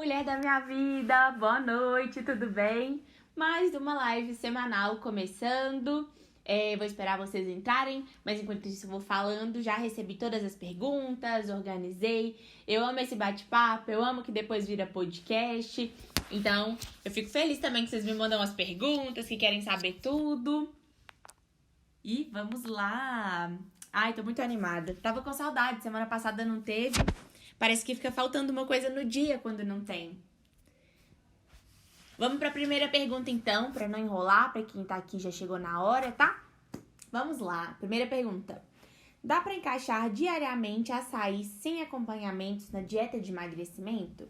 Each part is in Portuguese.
mulher da minha vida, boa noite, tudo bem? Mais uma live semanal começando. Vou esperar vocês entrarem, mas enquanto isso eu vou falando. Já recebi todas as perguntas, organizei. Eu amo esse bate-papo, eu amo que depois vira podcast. Então, eu fico feliz também que vocês me mandam as perguntas, que querem saber tudo. E vamos lá! Ai, tô muito animada. Tava com saudade, semana passada não teve. Parece que fica faltando uma coisa no dia quando não tem. Vamos para a primeira pergunta então, para não enrolar, para quem tá aqui já chegou na hora, tá? Vamos lá. Primeira pergunta. Dá para encaixar diariamente açaí sem acompanhamentos na dieta de emagrecimento?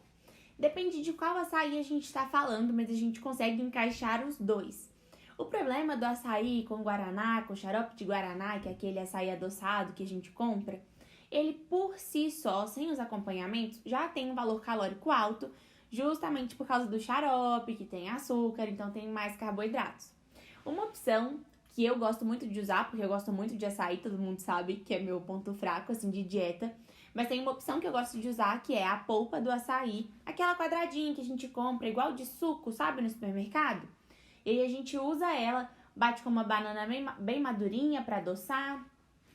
Depende de qual açaí a gente está falando, mas a gente consegue encaixar os dois. O problema do açaí com guaraná, com xarope de guaraná, que é aquele açaí adoçado que a gente compra, ele por si só, sem os acompanhamentos, já tem um valor calórico alto, justamente por causa do xarope, que tem açúcar, então tem mais carboidratos. Uma opção que eu gosto muito de usar, porque eu gosto muito de açaí, todo mundo sabe que é meu ponto fraco, assim, de dieta, mas tem uma opção que eu gosto de usar, que é a polpa do açaí, aquela quadradinha que a gente compra, igual de suco, sabe, no supermercado? E aí a gente usa ela, bate com uma banana bem madurinha para adoçar.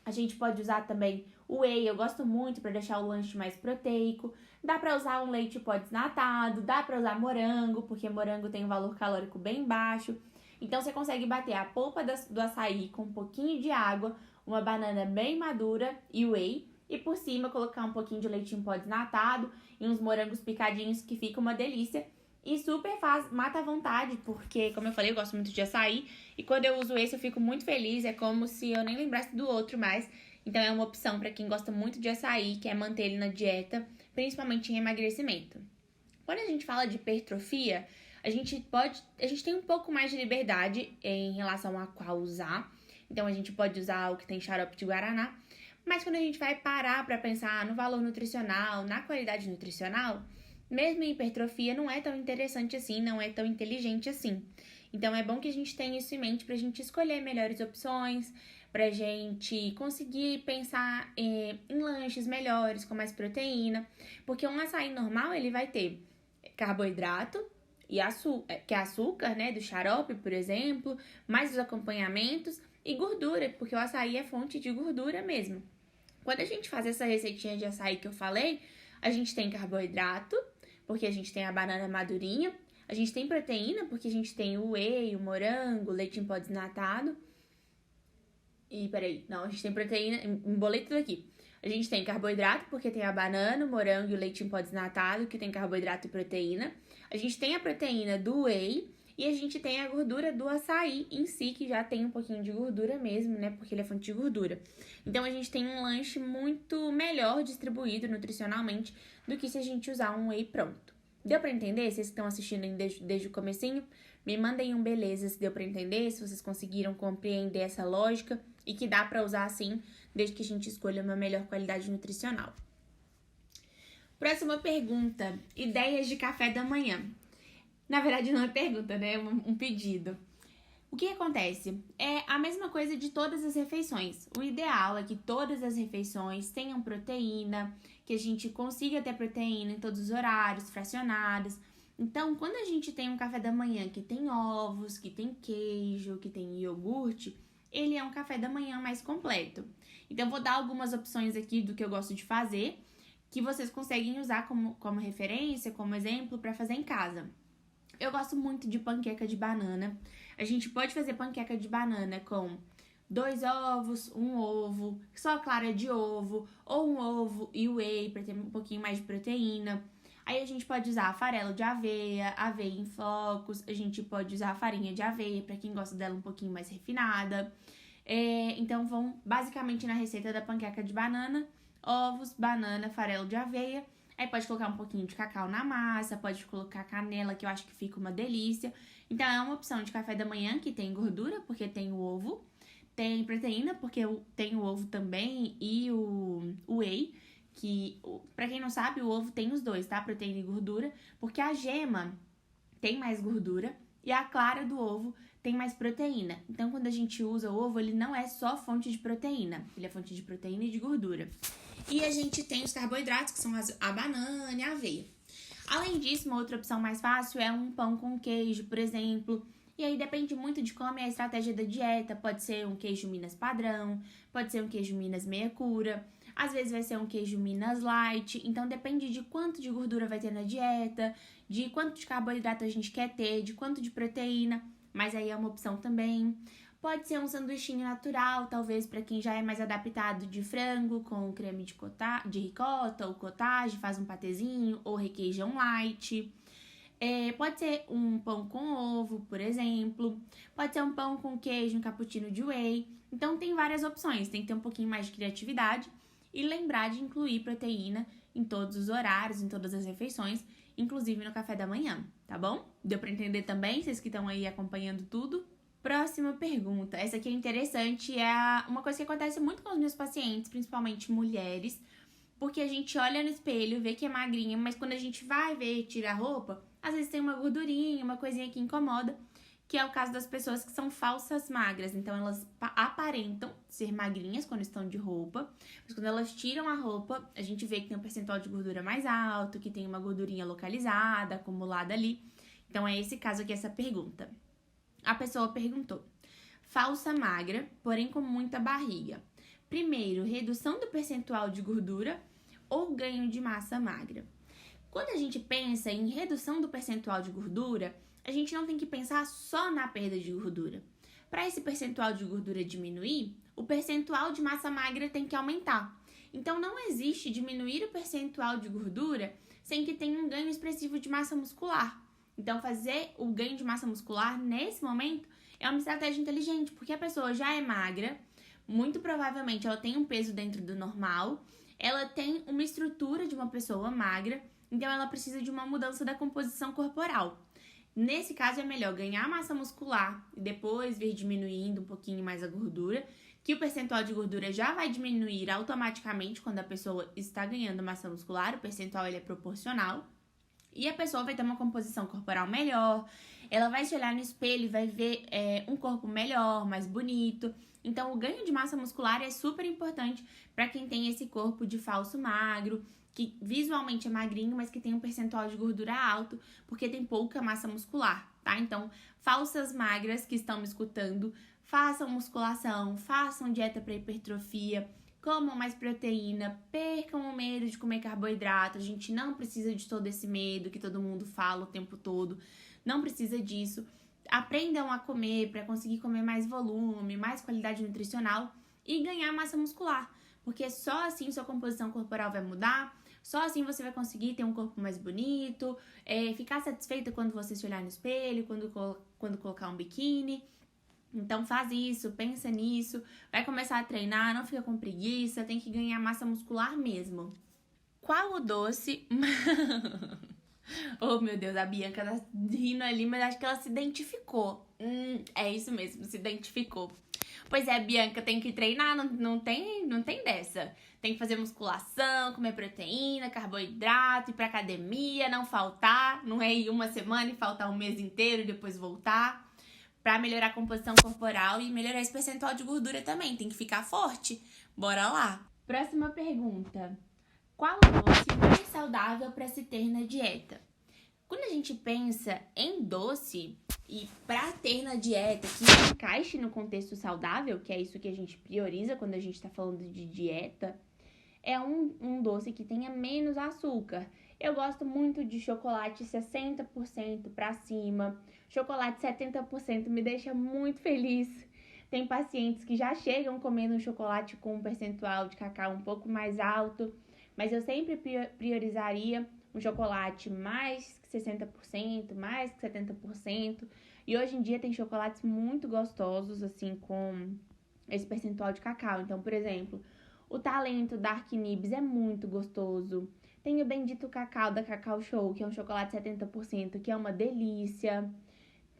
A gente pode usar também o whey, eu gosto muito para deixar o lanche mais proteico. Dá para usar um leite pó desnatado, dá para usar morango, porque morango tem um valor calórico bem baixo. Então você consegue bater a polpa do açaí com um pouquinho de água, uma banana bem madura e whey. E por cima colocar um pouquinho de leite em pó desnatado e uns morangos picadinhos, que fica uma delícia. E super faz, mata a vontade, porque, como eu falei, eu gosto muito de açaí. E quando eu uso esse, eu fico muito feliz. É como se eu nem lembrasse do outro mais. Então, é uma opção para quem gosta muito de açaí, quer manter ele na dieta, principalmente em emagrecimento. Quando a gente fala de hipertrofia, a gente tem um pouco mais de liberdade em relação a qual usar. Então, a gente pode usar o que tem xarope de guaraná. Mas quando a gente vai parar para pensar no valor nutricional, na qualidade nutricional, mesmo em hipertrofia não é tão interessante assim, não é tão inteligente assim. Então é bom que a gente tenha isso em mente pra gente escolher melhores opções, pra gente conseguir pensar em lanches melhores, com mais proteína. Porque um açaí normal, ele vai ter carboidrato e açúcar, que é açúcar, né, do xarope, por exemplo, mais os acompanhamentos e gordura, porque o açaí é fonte de gordura mesmo. Quando a gente faz essa receitinha de açaí que eu falei, a gente tem carboidrato, porque a gente tem a banana madurinha. A gente tem proteína, porque a gente tem o whey, o morango, o leite em pó desnatado. A gente tem proteína, embolei tudo aqui. A gente tem carboidrato, porque tem a banana, o morango e o leite em pó desnatado, que tem carboidrato e proteína. A gente tem a proteína do whey e a gente tem a gordura do açaí em si, que já tem um pouquinho de gordura mesmo, né? Porque ele é fonte de gordura. Então, a gente tem um lanche muito melhor distribuído nutricionalmente do que se a gente usar um whey pronto. Deu pra entender? Vocês que estão assistindo desde o comecinho, me mandem um beleza se deu pra entender, se vocês conseguiram compreender essa lógica e que dá pra usar assim, desde que a gente escolha uma melhor qualidade nutricional. Próxima pergunta. Ideias de café da manhã. Na verdade, não é pergunta, né? É um pedido. O que acontece? É a mesma coisa de todas as refeições. O ideal é que todas as refeições tenham proteína, que a gente consiga ter proteína em todos os horários, fracionados. Então, quando a gente tem um café da manhã que tem ovos, que tem queijo, que tem iogurte, ele é um café da manhã mais completo. Então, vou dar algumas opções aqui do que eu gosto de fazer, que vocês conseguem usar como referência, como exemplo, para fazer em casa. Eu gosto muito de panqueca de banana. A gente pode fazer panqueca de banana com 2 ovos, um ovo, só clara de ovo, ou um ovo e whey para ter um pouquinho mais de proteína. Aí a gente pode usar farelo de aveia, aveia em flocos, a gente pode usar farinha de aveia para quem gosta dela um pouquinho mais refinada. Então vão basicamente na receita da panqueca de banana: ovos, banana, farelo de aveia. Aí pode colocar um pouquinho de cacau na massa, pode colocar canela, que eu acho que fica uma delícia. Então é uma opção de café da manhã que tem gordura, porque tem o ovo. Tem proteína, porque tem o ovo também e o whey, que, pra quem não sabe, o ovo tem os dois, tá? Proteína e gordura, porque a gema tem mais gordura e a clara do ovo tem mais proteína. Então, quando a gente usa o ovo, ele não é só fonte de proteína, ele é fonte de proteína e de gordura. E a gente tem os carboidratos, que são a banana e a aveia. Além disso, uma outra opção mais fácil é um pão com queijo, por exemplo. E aí depende muito de como é a estratégia da dieta. Pode ser um queijo Minas padrão, pode ser um queijo Minas meia cura, às vezes vai ser um queijo Minas light. Então depende de quanto de gordura vai ter na dieta, de quanto de carboidrato a gente quer ter, de quanto de proteína, mas aí é uma opção também. Pode ser um sanduichinho natural, talvez para quem já é mais adaptado, de frango com creme de ricota ou cottage, faz um patezinho, ou requeijão light. Pode ser um pão com ovo, por exemplo. Pode ser um pão com queijo, um cappuccino de whey. Então tem várias opções, tem que ter um pouquinho mais de criatividade e lembrar de incluir proteína em todos os horários, em todas as refeições, inclusive no café da manhã, tá bom? Deu para entender também, vocês que estão aí acompanhando tudo? Próxima pergunta. Essa aqui é interessante, é uma coisa que acontece muito com os meus pacientes, principalmente mulheres, porque a gente olha no espelho, vê que é magrinha, mas quando a gente vai ver, tira a roupa, às vezes tem uma gordurinha, uma coisinha que incomoda, que é o caso das pessoas que são falsas magras. Então, elas aparentam ser magrinhas quando estão de roupa, mas quando elas tiram a roupa, a gente vê que tem um percentual de gordura mais alto, que tem uma gordurinha localizada, acumulada ali. Então, é esse caso aqui, essa pergunta. A pessoa perguntou: falsa magra, porém com muita barriga. Primeiro, redução do percentual de gordura ou ganho de massa magra? Quando a gente pensa em redução do percentual de gordura, a gente não tem que pensar só na perda de gordura. Para esse percentual de gordura diminuir, o percentual de massa magra tem que aumentar. Então, não existe diminuir o percentual de gordura sem que tenha um ganho expressivo de massa muscular. Então, fazer o ganho de massa muscular nesse momento é uma estratégia inteligente, porque a pessoa já é magra, muito provavelmente ela tem um peso dentro do normal, ela tem uma estrutura de uma pessoa magra, então ela precisa de uma mudança da composição corporal. Nesse caso é melhor ganhar massa muscular e depois vir diminuindo um pouquinho mais a gordura, que o percentual de gordura já vai diminuir automaticamente quando a pessoa está ganhando massa muscular, o percentual ele é proporcional. E a pessoa vai ter uma composição corporal melhor, ela vai se olhar no espelho e vai ver um corpo melhor, mais bonito. Então, o ganho de massa muscular é super importante para quem tem esse corpo de falso magro, que visualmente é magrinho, mas que tem um percentual de gordura alto, porque tem pouca massa muscular, tá? Então, falsas magras que estão me escutando, façam musculação, façam dieta para hipertrofia, comam mais proteína, percam o medo de comer carboidrato. A gente não precisa de todo esse medo que todo mundo fala o tempo todo. Não precisa disso. Aprendam a comer para conseguir comer mais volume, mais qualidade nutricional e ganhar massa muscular. Porque só assim sua composição corporal vai mudar, só assim você vai conseguir ter um corpo mais bonito, ficar satisfeita quando você se olhar no espelho, quando colocar um biquíni. Então faz isso, pensa nisso, vai começar a treinar, não fica com preguiça, tem que ganhar massa muscular mesmo. Qual o doce... Oh, meu Deus, a Bianca tá rindo ali, mas acho que ela se identificou. É isso mesmo, se identificou. Pois é, Bianca, tem que treinar, não tem dessa. Tem que fazer musculação, comer proteína, carboidrato, ir pra academia, não faltar. Não é ir uma semana e faltar um mês inteiro e depois voltar. Pra melhorar a composição corporal e melhorar esse percentual de gordura também. Tem que ficar forte. Bora lá. Próxima pergunta. Qual o doce mais saudável para se ter na dieta? Quando a gente pensa em doce e para ter na dieta que encaixe no contexto saudável, que é isso que a gente prioriza quando a gente está falando de dieta, é um doce que tenha menos açúcar. Eu gosto muito de chocolate 60% para cima. Chocolate 70% me deixa muito feliz. Tem pacientes que já chegam comendo um chocolate com um percentual de cacau um pouco mais alto, mas eu sempre priorizaria um chocolate mais que 60%, mais que 70%. E hoje em dia tem chocolates muito gostosos, assim, com esse percentual de cacau. Então, por exemplo, o Talento Dark Nibs é muito gostoso. Tem o Bendito Cacau da Cacau Show, que é um chocolate 70%, que é uma delícia.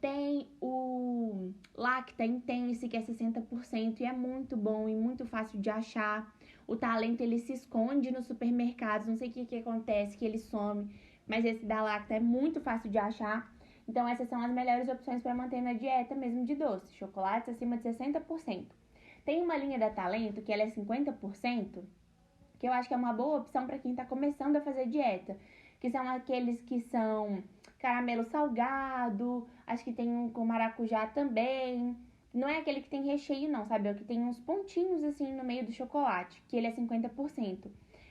Tem o Lacta Intense, que é 60% e é muito bom e muito fácil de achar. O Talento, ele se esconde nos supermercados, não sei o que acontece, que ele some, mas esse da Lacta é muito fácil de achar. Então, essas são as melhores opções para manter na dieta mesmo de doce, chocolates acima de 60%. Tem uma linha da Talento, que ela é 50%, que eu acho que é uma boa opção para quem está começando a fazer dieta. que são aqueles que são caramelo salgado, acho que tem um com maracujá também. Não é aquele que tem recheio não, sabe? É o que tem uns pontinhos assim no meio do chocolate, que ele é 50%.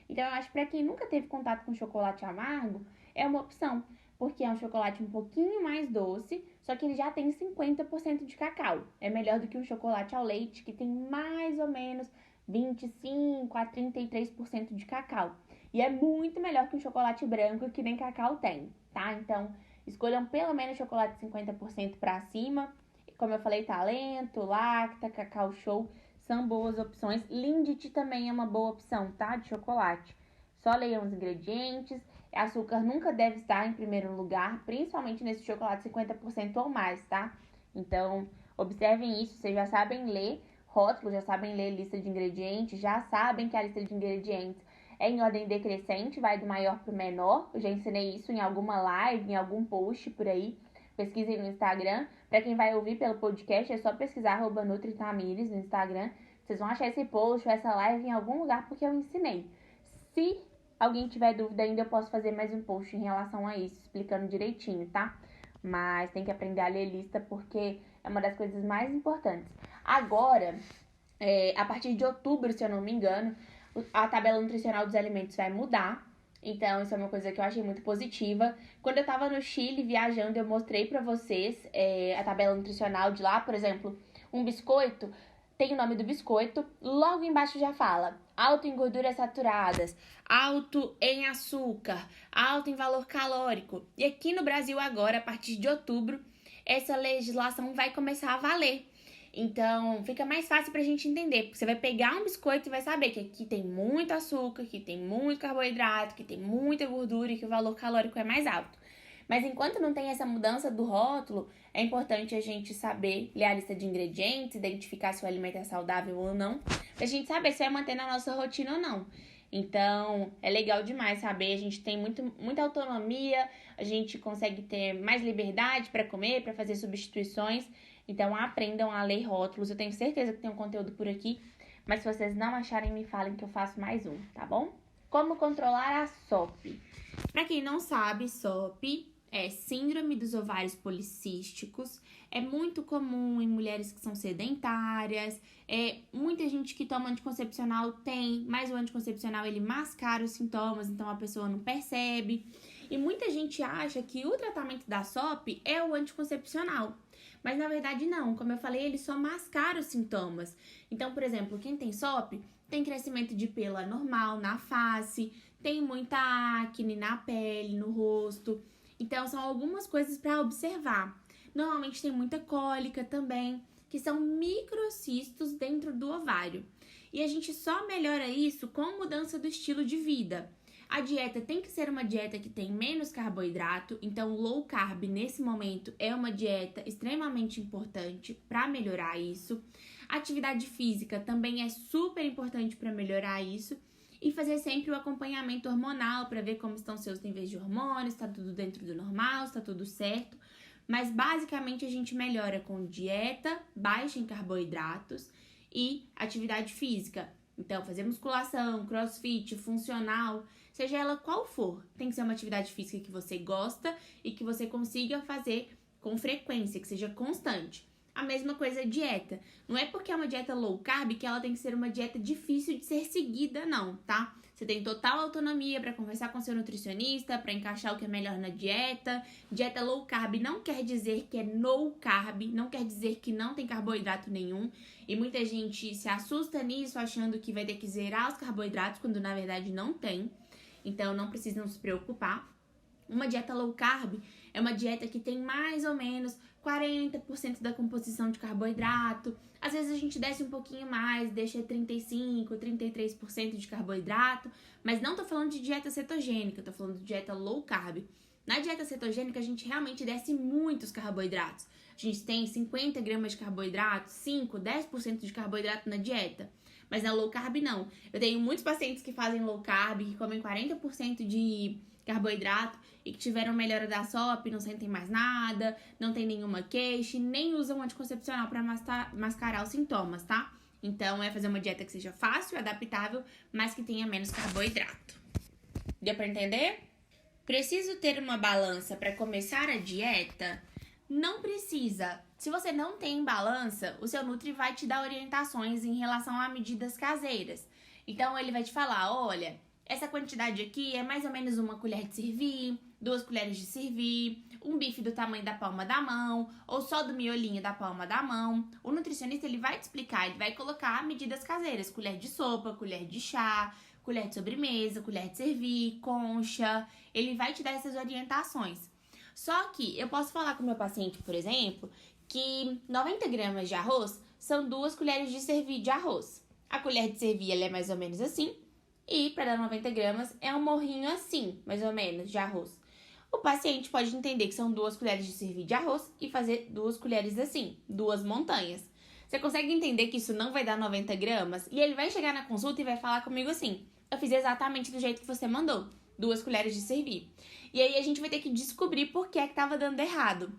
Então eu acho que pra quem nunca teve contato com chocolate amargo, é uma opção, porque é um chocolate um pouquinho mais doce, só que ele já tem 50% de cacau. É melhor do que um chocolate ao leite, que tem mais ou menos 25 a 33% de cacau. E é muito melhor que um chocolate branco, que nem cacau tem, tá? Então, escolham pelo menos chocolate 50% para cima. Como eu falei, Talento, Lacta, Cacau Show são boas opções. Lindt também é uma boa opção, tá? De chocolate. Só leiam os ingredientes. Açúcar nunca deve estar em primeiro lugar, principalmente nesse chocolate 50% ou mais, tá? Então, observem isso. Vocês já sabem ler rótulo, já sabem ler lista de ingredientes, já sabem que a lista de ingredientes é em ordem decrescente, vai do maior para o menor. Eu já ensinei isso em alguma live, em algum post por aí. Pesquisem no Instagram. Para quem vai ouvir pelo podcast, é só pesquisar @NutriTamires no Instagram. Vocês vão achar esse post ou essa live em algum lugar porque eu ensinei. Se alguém tiver dúvida ainda, eu posso fazer mais um post em relação a isso, explicando direitinho, tá? Mas tem que aprender a ler lista porque é uma das coisas mais importantes. Agora, a partir de outubro, se eu não me engano, a tabela nutricional dos alimentos vai mudar. Então, isso é uma coisa que eu achei muito positiva. Quando eu tava no Chile viajando, eu mostrei pra vocês a tabela nutricional de lá. Por exemplo, um biscoito tem o nome do biscoito. Logo embaixo já fala alto em gorduras saturadas, alto em açúcar, alto em valor calórico. E aqui no Brasil agora, a partir de outubro, essa legislação vai começar a valer. Então, fica mais fácil pra gente entender, porque você vai pegar um biscoito e vai saber que aqui tem muito açúcar, que tem muito carboidrato, que tem muita gordura e que o valor calórico é mais alto. Mas enquanto não tem essa mudança do rótulo, é importante a gente saber ler a lista de ingredientes, identificar se o alimento é saudável ou não, pra gente saber se vai manter na nossa rotina ou não. Então, é legal demais saber, a gente tem muita autonomia, a gente consegue ter mais liberdade para comer, para fazer substituições. Então, aprendam a ler rótulos. Eu tenho certeza que tem um conteúdo por aqui, mas se vocês não acharem, me falem que eu faço mais um, tá bom? Como controlar a SOP? Para quem não sabe, SOP é Síndrome dos Ovários Policísticos. É muito comum em mulheres que são sedentárias. Muita gente que toma anticoncepcional tem, mas o anticoncepcional ele mascara os sintomas, então a pessoa não percebe. E muita gente acha que o tratamento da SOP é o anticoncepcional. Mas na verdade não, como eu falei, ele só mascara os sintomas. Então, por exemplo, quem tem SOP tem crescimento de pelo anormal na face, tem muita acne na pele, no rosto. Então, são algumas coisas para observar. Normalmente tem muita cólica também, que são microcistos dentro do ovário. E a gente só melhora isso com mudança do estilo de vida. A dieta tem que ser uma dieta que tem menos carboidrato, então low carb nesse momento é uma dieta extremamente importante para melhorar isso. Atividade física também é super importante para melhorar isso. E fazer sempre o acompanhamento hormonal para ver como estão seus níveis de hormônios, está tudo dentro do normal, está tudo certo. Mas basicamente a gente melhora com dieta baixa em carboidratos e atividade física. Então, fazer musculação, crossfit, funcional, seja ela qual for, tem que ser uma atividade física que você gosta e que você consiga fazer com frequência, que seja constante. A mesma coisa a dieta. Não é porque é uma dieta low carb que ela tem que ser uma dieta difícil de ser seguida, não, tá? Você tem total autonomia para conversar com seu nutricionista, para encaixar o que é melhor na dieta. Dieta low carb não quer dizer que é no carb, não quer dizer que não tem carboidrato nenhum. E muita gente se assusta nisso, achando que vai ter que zerar os carboidratos, quando na verdade não tem. Então não precisam se preocupar. Uma dieta low carb é uma dieta que tem mais ou menos 40% da composição de carboidrato. Às vezes a gente desce um pouquinho mais, deixa 35%, 33% de carboidrato. Mas não tô falando de dieta cetogênica, tô falando de dieta low carb. Na dieta cetogênica a gente realmente desce muitos carboidratos. A gente tem 50 gramas de carboidrato, 5, 10% de carboidrato na dieta. Mas na low carb não. Eu tenho muitos pacientes que fazem low carb, que comem 40% de carboidrato e que tiveram melhora da SOP, não sentem mais nada, não tem nenhuma queixa, nem usam anticoncepcional para mascarar os sintomas, tá? Então é fazer uma dieta que seja fácil, adaptável, mas que tenha menos carboidrato. Deu pra entender? Preciso ter uma balança para começar a dieta? Não precisa. Se você não tem balança, o seu Nutri vai te dar orientações em relação a medidas caseiras. Então, ele vai te falar, olha, essa quantidade aqui é mais ou menos uma colher de servir, 2 colheres de servir, um bife do tamanho da palma da mão, ou só do miolinho da palma da mão. O nutricionista, ele vai te explicar, ele vai colocar medidas caseiras, colher de sopa, colher de chá, colher de sobremesa, colher de servir, concha. Ele vai te dar essas orientações. Só que eu posso falar com o meu paciente, por exemplo, que 90 gramas de arroz são 2 colheres de servir de arroz. A colher de servir ela é mais ou menos assim, e para dar 90 gramas é um morrinho assim, mais ou menos, de arroz. O paciente pode entender que são 2 colheres de servir de arroz e fazer 2 colheres assim, 2 montanhas. Você consegue entender que isso não vai dar 90 gramas? E ele vai chegar na consulta e vai falar comigo assim, eu fiz exatamente do jeito que você mandou, 2 colheres de servir. E aí a gente vai ter que descobrir por que estava dando errado.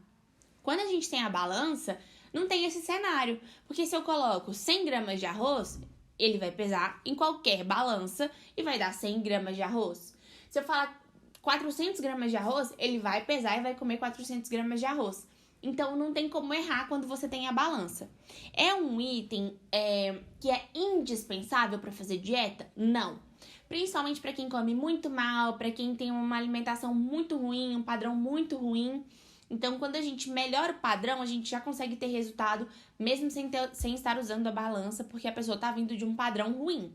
Quando a gente tem a balança, não tem esse cenário. Porque se eu coloco 100 gramas de arroz, ele vai pesar em qualquer balança e vai dar 100 gramas de arroz. Se eu falar 400 gramas de arroz, ele vai pesar e vai comer 400 gramas de arroz. Então, não tem como errar quando você tem a balança. É um item que é indispensável para fazer dieta? Não. Principalmente para quem come muito mal, para quem tem uma alimentação muito ruim, um padrão muito ruim. Então, quando a gente melhora o padrão, a gente já consegue ter resultado, mesmo sem estar usando a balança, porque a pessoa está vindo de um padrão ruim.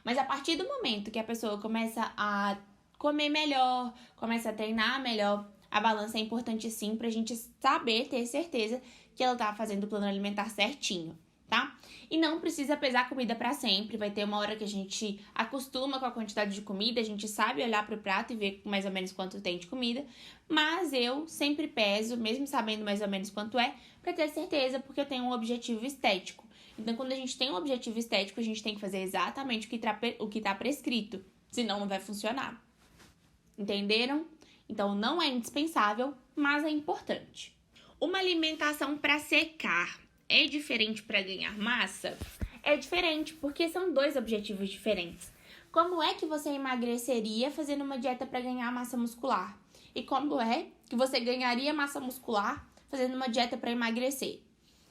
Mas a partir do momento que a pessoa começa a comer melhor, começa a treinar melhor, a balança é importante sim pra gente saber, ter certeza que ela tá fazendo o plano alimentar certinho, tá? E não precisa pesar comida pra sempre, vai ter uma hora que a gente acostuma com a quantidade de comida, a gente sabe olhar pro prato e ver mais ou menos quanto tem de comida, mas eu sempre peso, mesmo sabendo mais ou menos quanto é, pra ter certeza, porque eu tenho um objetivo estético. Então, quando a gente tem um objetivo estético, a gente tem que fazer exatamente o que tá prescrito, senão não vai funcionar. Entenderam? Então, não é indispensável, mas é importante. Uma alimentação para secar é diferente para ganhar massa? É diferente, porque são 2 objetivos diferentes. Como é que você emagreceria fazendo uma dieta para ganhar massa muscular? E como é que você ganharia massa muscular fazendo uma dieta para emagrecer?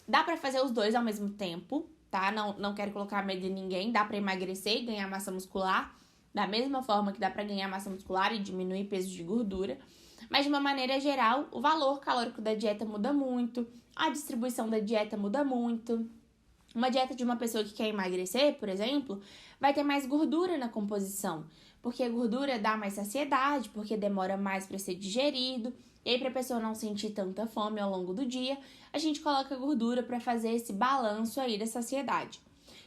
Dá para fazer os 2 ao mesmo tempo, tá? Não quero colocar medo em ninguém. Dá para emagrecer e ganhar massa muscular da mesma forma que dá para ganhar massa muscular e diminuir peso de gordura. Mas, de uma maneira geral, o valor calórico da dieta muda muito, a distribuição da dieta muda muito. Uma dieta de uma pessoa que quer emagrecer, por exemplo, vai ter mais gordura na composição, porque a gordura dá mais saciedade, porque demora mais para ser digerido, e aí para a pessoa não sentir tanta fome ao longo do dia, a gente coloca gordura para fazer esse balanço aí da saciedade.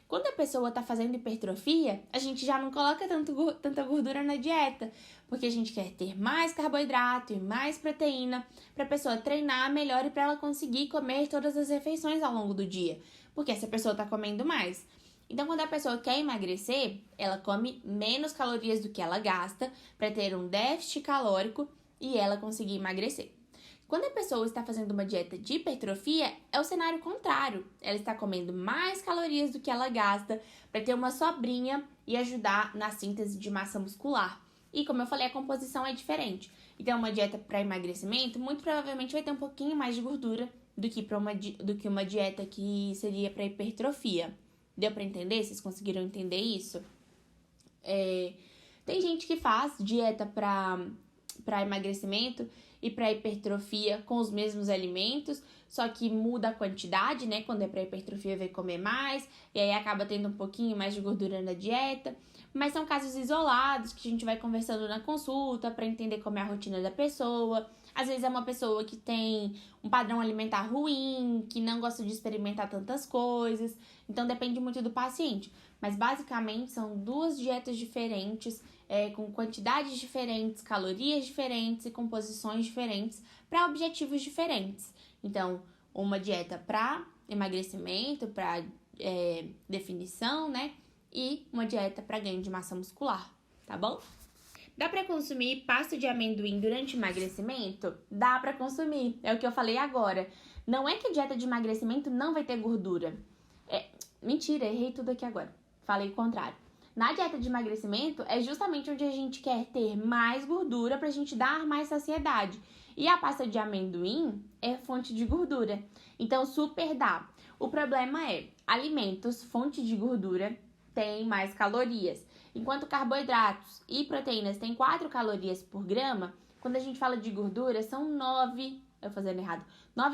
Quando a pessoa está fazendo hipertrofia, a gente já não coloca tanta gordura na dieta, porque a gente quer ter mais carboidrato e mais proteína para a pessoa treinar melhor e para ela conseguir comer todas as refeições ao longo do dia, porque essa pessoa está comendo mais. Então, quando a pessoa quer emagrecer, ela come menos calorias do que ela gasta para ter um déficit calórico e ela conseguir emagrecer. Quando a pessoa está fazendo uma dieta de hipertrofia, é o cenário contrário. Ela está comendo mais calorias do que ela gasta para ter uma sobrinha e ajudar na síntese de massa muscular. E como eu falei, a composição é diferente. Então, uma dieta para emagrecimento, muito provavelmente vai ter um pouquinho mais de gordura do que uma dieta que seria para hipertrofia. Deu para entender? Vocês conseguiram entender isso? Tem gente que faz dieta para emagrecimento e para hipertrofia com os mesmos alimentos, só que muda a quantidade, né? Quando é para hipertrofia vai comer mais, e aí acaba tendo um pouquinho mais de gordura na dieta. Mas são casos isolados que a gente vai conversando na consulta para entender como é a rotina da pessoa. Às vezes é uma pessoa que tem um padrão alimentar ruim, que não gosta de experimentar tantas coisas. Então depende muito do paciente. Mas basicamente são 2 dietas diferentes, com quantidades diferentes, calorias diferentes e composições diferentes para objetivos diferentes. Então, uma dieta para emagrecimento, para definição, né? E uma dieta para ganho de massa muscular, tá bom? Dá para consumir pasta de amendoim durante o emagrecimento? Dá para consumir, é o que eu falei agora. Não é que a dieta de emagrecimento não vai ter gordura. Mentira, errei tudo aqui agora. Falei o contrário. Na dieta de emagrecimento é justamente onde a gente quer ter mais gordura pra gente dar mais saciedade. E a pasta de amendoim é fonte de gordura, então super dá. O problema é, alimentos, fonte de gordura, têm mais calorias. Enquanto carboidratos e proteínas têm 4 calorias por grama, quando a gente fala de gordura, são 9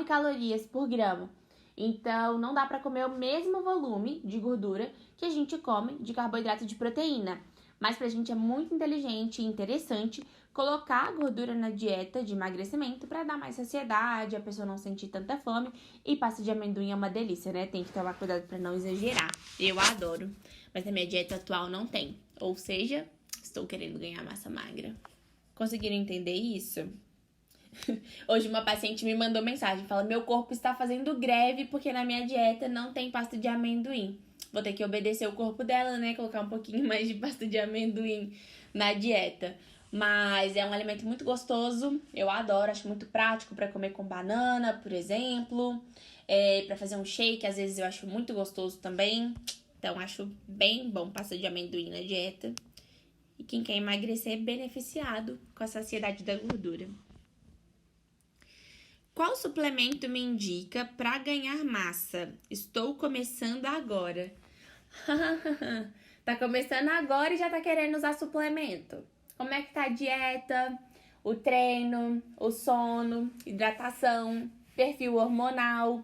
calorias por grama. Então, não dá para comer o mesmo volume de gordura que a gente come de carboidrato e de proteína. Mas pra gente é muito inteligente e interessante colocar a gordura na dieta de emagrecimento para dar mais saciedade, a pessoa não sentir tanta fome. E pasta de amendoim é uma delícia, né? Tem que tomar cuidado para não exagerar. Eu adoro, mas na minha dieta atual não tem. Ou seja, estou querendo ganhar massa magra. Conseguiram entender isso? Hoje uma paciente me mandou mensagem, fala: meu corpo está fazendo greve porque na minha dieta não tem pasta de amendoim. Vou ter que obedecer o corpo dela, né? Colocar um pouquinho mais de pasta de amendoim na dieta. Mas é um alimento muito gostoso, eu adoro, acho muito prático para comer com banana, por exemplo. Para fazer um shake, às vezes eu acho muito gostoso também. Então acho bem bom pasta de amendoim na dieta. E quem quer emagrecer é beneficiado com a saciedade da gordura. Qual suplemento me indica para ganhar massa? Estou começando agora. Tá começando agora e já tá querendo usar suplemento. Como é que tá a dieta, o treino, o sono, hidratação, perfil hormonal?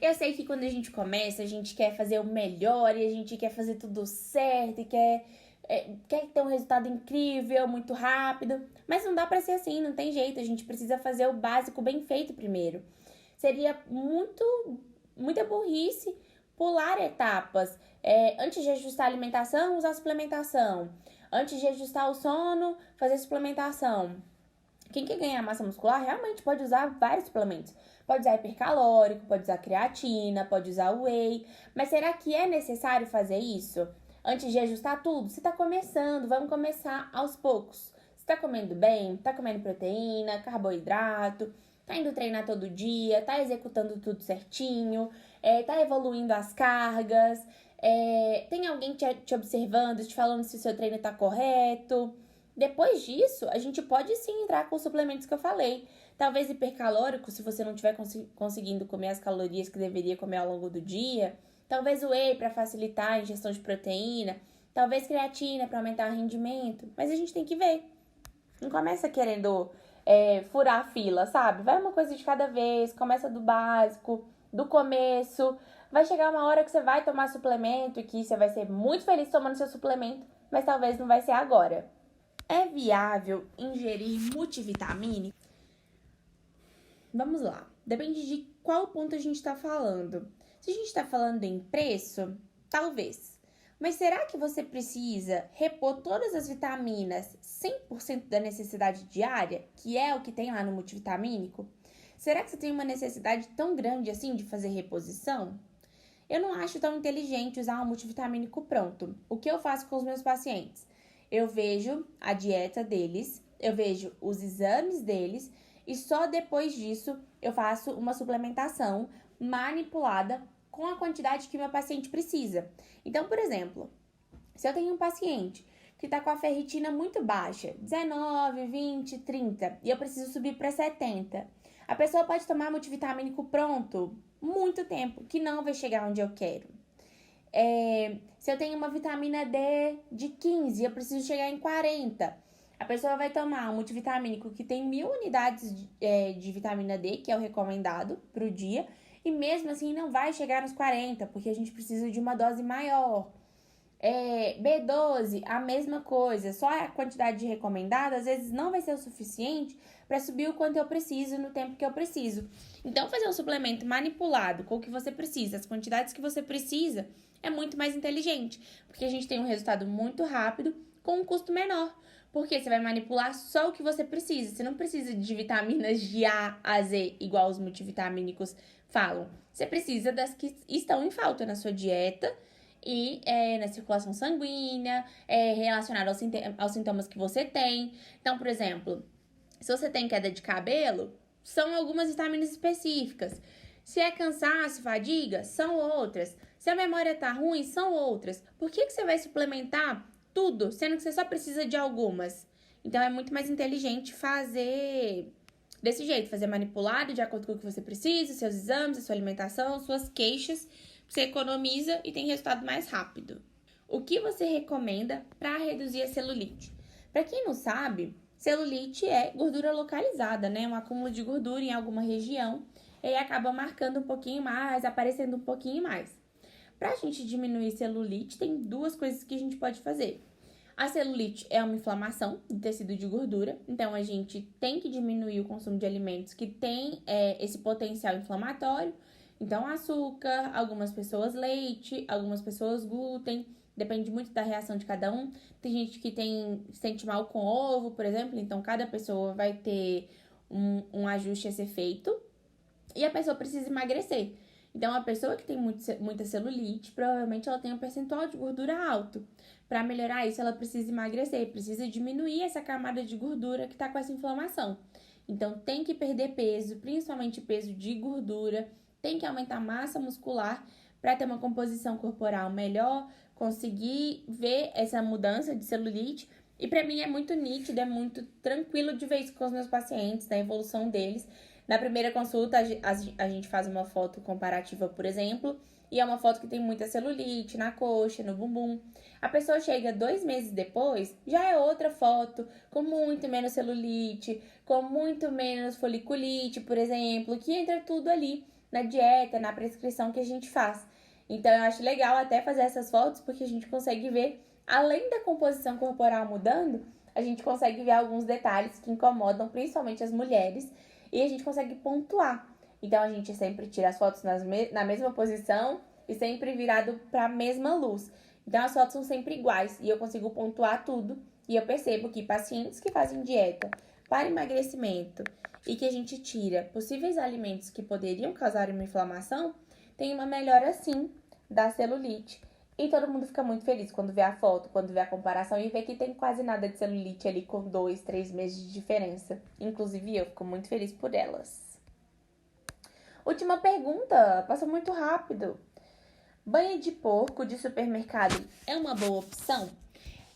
Eu sei que quando a gente começa, a gente quer fazer o melhor e a gente quer fazer tudo certo e quer ter um resultado incrível, muito rápido. Mas não dá pra ser assim, não tem jeito. A gente precisa fazer o básico bem feito primeiro. Seria muita burrice pular etapas. Antes de ajustar a alimentação, usar suplementação. Antes de ajustar o sono, fazer suplementação. Quem quer ganhar massa muscular realmente pode usar vários suplementos. Pode usar hipercalórico, pode usar creatina, pode usar whey. Mas será que é necessário fazer isso? Antes de ajustar tudo, você tá começando, vamos começar aos poucos. Você tá comendo bem, tá comendo proteína, carboidrato, tá indo treinar todo dia, tá executando tudo certinho, tá evoluindo as cargas, tem alguém te observando, te falando se o seu treino tá correto. Depois disso, a gente pode sim entrar com os suplementos que eu falei. Talvez hipercalórico, se você não estiver conseguindo comer as calorias que deveria comer ao longo do dia. Talvez whey para facilitar a ingestão de proteína. Talvez creatina para aumentar o rendimento. Mas a gente tem que ver. Não começa querendo furar a fila, sabe? Vai uma coisa de cada vez. Começa do básico, do começo. Vai chegar uma hora que você vai tomar suplemento e que você vai ser muito feliz tomando seu suplemento. Mas talvez não vai ser agora. É viável ingerir multivitamínico? Vamos lá. Depende de qual ponto a gente está falando. Se a gente está falando em preço, talvez. Mas será que você precisa repor todas as vitaminas 100% da necessidade diária, que é o que tem lá no multivitamínico? Será que você tem uma necessidade tão grande assim de fazer reposição? Eu não acho tão inteligente usar um multivitamínico pronto. O que eu faço com os meus pacientes? Eu vejo a dieta deles, eu vejo os exames deles e só depois disso eu faço uma suplementação manipulada com a quantidade que meu paciente precisa. Então, por exemplo, se eu tenho um paciente que está com a ferritina muito baixa, 19, 20, 30, e eu preciso subir para 70, a pessoa pode tomar multivitamínico pronto muito tempo, que não vai chegar onde eu quero. Se eu tenho uma vitamina D de 15, eu preciso chegar em 40. A pessoa vai tomar um multivitamínico que tem 1000 unidades de vitamina D, que é o recomendado para o dia, e mesmo assim não vai chegar nos 40, porque a gente precisa de uma dose maior. B12, a mesma coisa, só a quantidade recomendada às vezes não vai ser o suficiente para subir o quanto eu preciso no tempo que eu preciso. Então, fazer um suplemento manipulado com o que você precisa, as quantidades que você precisa, é muito mais inteligente, porque a gente tem um resultado muito rápido com um custo menor. Porque você vai manipular só o que você precisa. Você não precisa de vitaminas de A a Z, igual os multivitamínicos falam. Você precisa das que estão em falta na sua dieta e na circulação sanguínea, relacionado aos sintomas que você tem. Então, por exemplo, se você tem queda de cabelo, são algumas vitaminas específicas. Se é cansaço, fadiga, são outras. Se a memória tá ruim, são outras. Por que você vai suplementar tudo, sendo que você só precisa de algumas. Então, é muito mais inteligente fazer desse jeito, fazer manipulado de acordo com o que você precisa, seus exames, a sua alimentação, suas queixas. Você economiza e tem resultado mais rápido. O que você recomenda para reduzir a celulite? Para quem não sabe, celulite é gordura localizada, né? Um acúmulo de gordura em alguma região e acaba marcando um pouquinho mais, aparecendo um pouquinho mais. Para a gente diminuir celulite, tem duas coisas que a gente pode fazer. A celulite é uma inflamação do tecido de gordura, então a gente tem que diminuir o consumo de alimentos que têm esse potencial inflamatório. Então, açúcar, algumas pessoas leite, algumas pessoas glúten, depende muito da reação de cada um. Tem gente que sente mal com ovo, por exemplo, então cada pessoa vai ter um ajuste a ser feito. E a pessoa precisa emagrecer. Então, a pessoa que tem muita celulite, provavelmente ela tem um percentual de gordura alto. Para melhorar isso, ela precisa emagrecer, precisa diminuir essa camada de gordura que está com essa inflamação. Então, tem que perder peso, principalmente peso de gordura, tem que aumentar a massa muscular para ter uma composição corporal melhor, conseguir ver essa mudança de celulite. E para mim é muito nítido, é muito tranquilo de ver isso com os meus pacientes, na evolução deles. Na primeira consulta, a gente faz uma foto comparativa, por exemplo, e é uma foto que tem muita celulite na coxa, no bumbum. A pessoa chega 2 meses depois, já é outra foto, com muito menos celulite, com muito menos foliculite, por exemplo, que entra tudo ali na dieta, na prescrição que a gente faz. Então, eu acho legal até fazer essas fotos, porque a gente consegue ver, além da composição corporal mudando, a gente consegue ver alguns detalhes que incomodam principalmente as mulheres, e a gente consegue pontuar. Então, a gente sempre tira as fotos na mesma posição e sempre virado para a mesma luz. Então, as fotos são sempre iguais e eu consigo pontuar tudo. E eu percebo que pacientes que fazem dieta para emagrecimento e que a gente tira possíveis alimentos que poderiam causar uma inflamação, tem uma melhora, sim, da celulite. E todo mundo fica muito feliz quando vê a foto, quando vê a comparação e vê que tem quase nada de celulite ali com 2, 3 meses de diferença. Inclusive eu fico muito feliz por elas. Última pergunta, passou muito rápido. Banha de porco de supermercado é uma boa opção?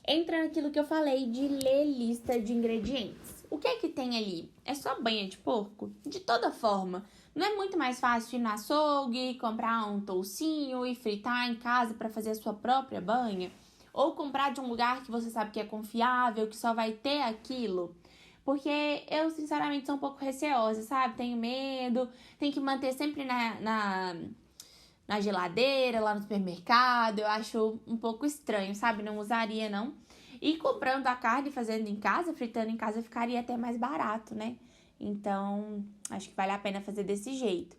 Entra naquilo que eu falei de ler lista de ingredientes. O que é que tem ali? É só banha de porco? De toda forma, não é muito mais fácil ir no açougue, comprar um toucinho e fritar em casa para fazer a sua própria banha? Ou comprar de um lugar que você sabe que é confiável, que só vai ter aquilo? Porque eu, sinceramente, sou um pouco receosa, sabe? Tenho medo, tem que manter sempre na geladeira, lá no supermercado. Eu acho um pouco estranho, sabe? Não usaria, não. E comprando a carne, fazendo em casa, fritando em casa, ficaria até mais barato, né? Então, acho que vale a pena fazer desse jeito.